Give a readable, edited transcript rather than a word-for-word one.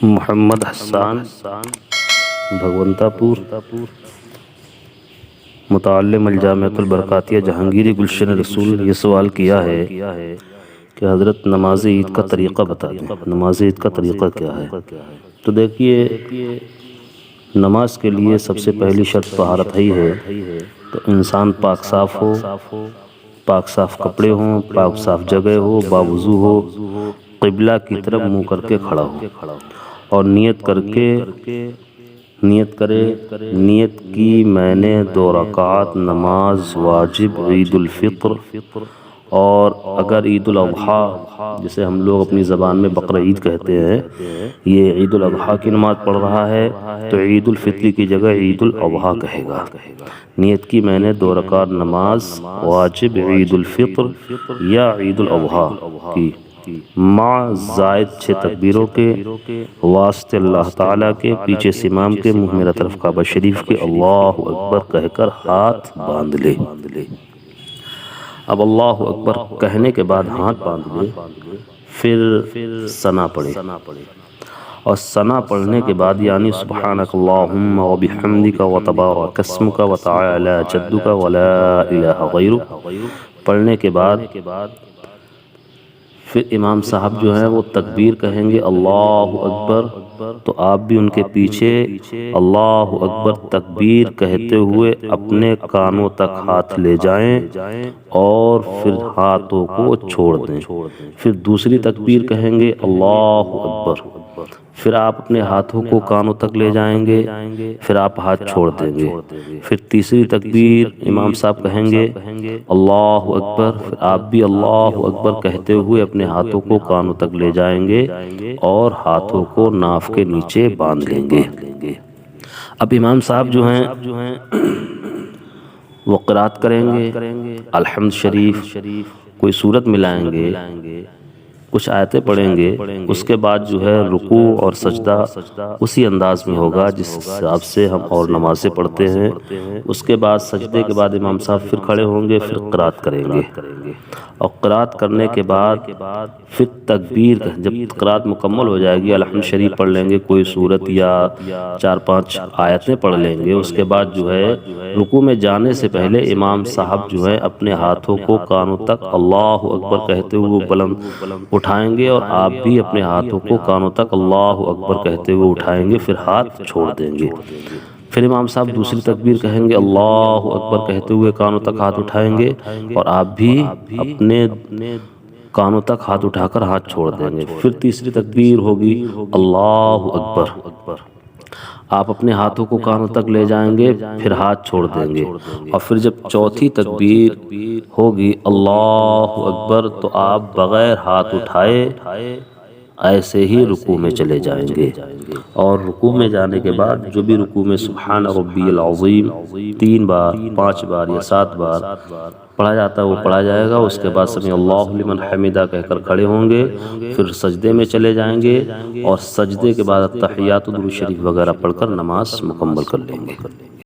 محمد حسان بھگونتا پور متعلم الجامعۃ البرکاتیہ جہانگیری گلشن رسول یہ سوال کیا ہے کہ حضرت نماز عید کا طریقہ بتا دیں، نماز عید کا طریقہ کیا ہے؟ تو دیکھیے، نماز کے لیے سب سے پہلی شرط طہارت ہی ہے، تو انسان پاک صاف ہو، پاک صاف کپڑے ہوں، پاک صاف جگہ ہو، باوضو ہو، قبلہ کی طرف منہ کر کے کھڑا ہو اور نیت کرے کہ میں نے 2 رکعت نماز واجب عید الفطر، اور اگر عید الاضحیٰ جسے ہم لوگ اپنی زبان میں بقرہ عید کہتے ہیں، یہ عید الاضحیٰ کی نماز پڑھ رہا ہے تو عید الفطر کی جگہ عید الاضحیٰ کہے گا۔ نیت کی میں نے 2 رکعت نماز واجب عید الفطر یا عید الاضحیٰ کی، مع زائد 6 تکبیروں کے، واسطے اللہ تعالیٰ کے، پیچھے سے امام کے، منہ میرا طرف کعبہ شریف کے، اللہ اکبر کہہ کر ہاتھ باندھ لے۔ اب اللہ اکبر کہنے کے بعد ہاتھ باندھ لے، پھر ثنا پڑھے، اور ثنا پڑھنے کے بعد یعنی سبحانک اللہم وبحمدک وتبارک اسمک وتعالی جدک ولا الہ غیرک پڑھنے کے بعد پھر امام صاحب جو ہیں وہ تکبیر کہیں گے اللہ اکبر، تو آپ بھی ان کے پیچھے اللہ اکبر تکبیر کہتے ہوئے اپنے کانوں تک ہاتھ لے جائیں اور پھر ہاتھوں کو چھوڑ دیں۔ پھر دوسری تکبیر کہیں گے اللہ اکبر، پھر آپ اپنے ہاتھوں کو کانوں تک لے جائیں گے، پھر آپ ہاتھ چھوڑ دیں گے۔ پھر تیسری تکبیر امام صاحب کہیں گے اللہ اکبر، پھر آپ بھی اللہ اکبر کہتے ہوئے اپنے ہاتھوں کو کانوں تک لے جائیں گے اور ہاتھوں کو ناف کے نیچے باندھ لیں گے۔ اب امام صاحب جو ہیں وہ قرات کریں گے، الحمد شریف کوئی سورت ملائیں گے، کچھ آیتیں پڑھیں گے، اس کے بعد جو ہے رکوع اور سجدہ اسی انداز میں ہوگا جس حساب سے ہم اور نمازیں پڑھتے ہیں۔ اس کے بعد سجدے کے بعد امام صاحب پھر کھڑے ہوں گے، پھر قرات کریں گے، اور قرات کرنے کے بعد پھر تکبیر، جب قرات مکمل ہو جائے گی الحمد شریف پڑھ لیں گے، کوئی سورت یا 4-5 آیتیں پڑھ لیں گے۔ اس کے بعد جو ہے رکوع میں جانے سے پہلے امام صاحب جو ہے اپنے ہاتھوں کو کانوں تک اللہ اکبر کہتے ہوئے بلند اٹھائیں گے، اور آپ بھی اپنے ہاتھوں کو کانوں تک اللہ اکبر کہتے ہوئے اٹھائیں گے، پھر ہاتھ چھوڑ دیں گے۔ پھر امام صاحب دوسری تکبیر کہیں گے اللہ اکبر کہتے ہوئے کانوں تک ہاتھ اٹھائیں گے، اور آپ بھی اپنے کانوں تک ہاتھ اٹھا کر ہاتھ چھوڑ دیں گے۔ پھر تیسری تکبیر ہوگی اللہ اکبر، آپ اپنے ہاتھوں کو کانوں تک لے جائیں گے، پھر ہاتھ چھوڑ دیں گے، اور پھر جب چوتھی تکبیر ہوگی اللہ اکبر تو آپ بغیر ہاتھ اٹھائے ایسے ہی رکوع میں چلے جائیں گے، اور رکوع میں جانے کے بعد جو بھی رکوع میں سبحان ربی العظیم 3 بار 5 بار یا 7 بار پڑھا جاتا ہے وہ پڑھا جائے گا۔ اس کے بعد سمیع اللہ لمن حمدہ کہہ کر کھڑے ہوں گے، پھر سجدے میں چلے جائیں گے، اور سجدے کے بعد التحیات درود شریف وغیرہ پڑھ کر نماز مکمل کر لیں گے۔